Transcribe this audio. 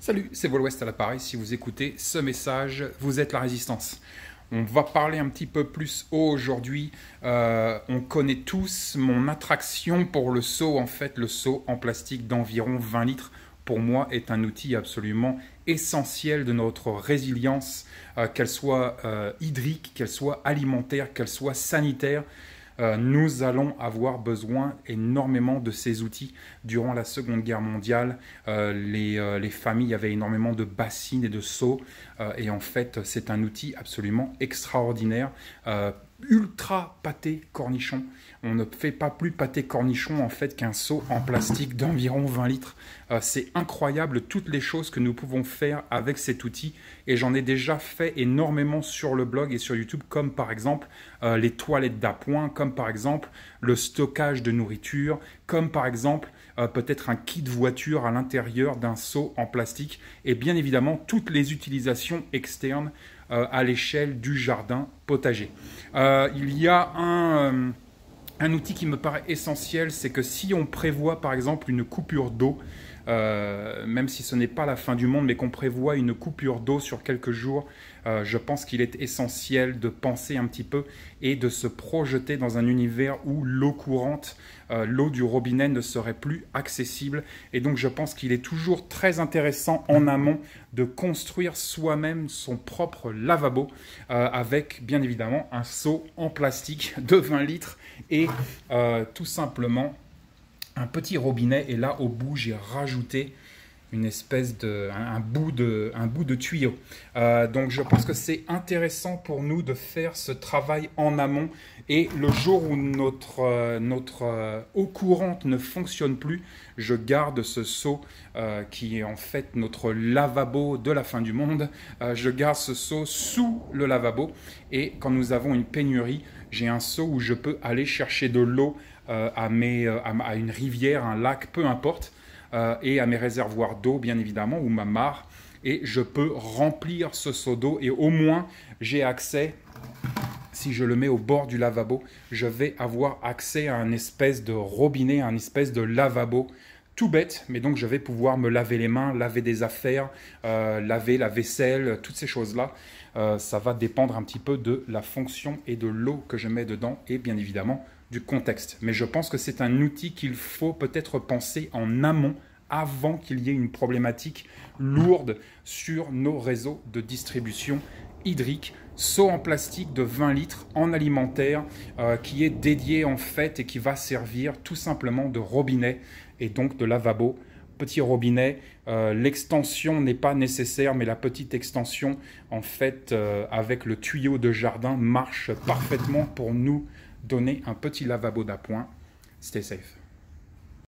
Salut, c'est Vol Ouest à l'appareil. Si vous écoutez ce message, vous êtes la résistance. On va parler un petit peu plus haut aujourd'hui. On connaît tous mon attraction pour le seau. En fait, le seau en plastique d'environ 20 litres, pour moi, est un outil absolument essentiel de notre résilience, qu'elle soit hydrique, qu'elle soit alimentaire, qu'elle soit sanitaire. Nous allons avoir besoin énormément de ces outils. Durant la Seconde Guerre mondiale, les familles avaient énormément de bassines et de seaux. Et en fait, c'est un outil absolument extraordinaire. Ultra pâté cornichon. On ne fait pas plus pâté cornichon en fait qu'un seau en plastique d'environ 20 litres. C'est incroyable toutes les choses que nous pouvons faire avec cet outil et j'en ai déjà fait énormément sur le blog et sur YouTube, comme par exemple les toilettes d'appoint, comme par exemple le stockage de nourriture, comme par exemple peut-être un kit voiture à l'intérieur d'un seau en plastique et bien évidemment toutes les utilisations externes à l'échelle du jardin potager. Il y a un outil qui me paraît essentiel, c'est que si on prévoit par exemple une coupure d'eau, même si ce n'est pas la fin du monde, mais qu'on prévoit une coupure d'eau sur quelques jours, je pense qu'il est essentiel de penser un petit peu et de se projeter dans un univers où l'eau courante, l'eau du robinet ne serait plus accessible. Et donc je pense qu'il est toujours très intéressant en amont de construire soi-même son propre lavabo avec bien évidemment un seau en plastique de 20 litres et tout simplement un petit robinet. Et là au bout j'ai rajouté une espèce un bout de tuyau. Donc je pense que c'est intéressant pour nous de faire ce travail en amont et le jour où notre eau courante ne fonctionne plus, je garde ce seau qui est en fait notre lavabo de la fin du monde. Je garde ce seau sous le lavabo et quand nous avons une pénurie, j'ai un seau où je peux aller chercher de l'eau à une rivière, un lac, peu importe. Et à mes réservoirs d'eau bien évidemment ou ma mare et je peux remplir ce seau d'eau et au moins j'ai accès, si je le mets au bord du lavabo, je vais avoir accès à un espèce de robinet, un espèce de lavabo tout bête, mais donc je vais pouvoir me laver les mains, laver des affaires, laver la vaisselle, toutes ces choses-là. Ça va dépendre un petit peu de la fonction et de l'eau que je mets dedans et bien évidemment du contexte. Mais je pense que c'est un outil qu'il faut peut-être penser en amont avant qu'il y ait une problématique lourde sur nos réseaux de distribution hydrique. Seau en plastique de 20 litres en alimentaire qui est dédié en fait et qui va servir tout simplement de robinet et donc de lavabo. Petit robinet, l'extension n'est pas nécessaire, mais la petite extension en fait avec le tuyau de jardin marche parfaitement pour nous donner un petit lavabo d'appoint. Stay safe.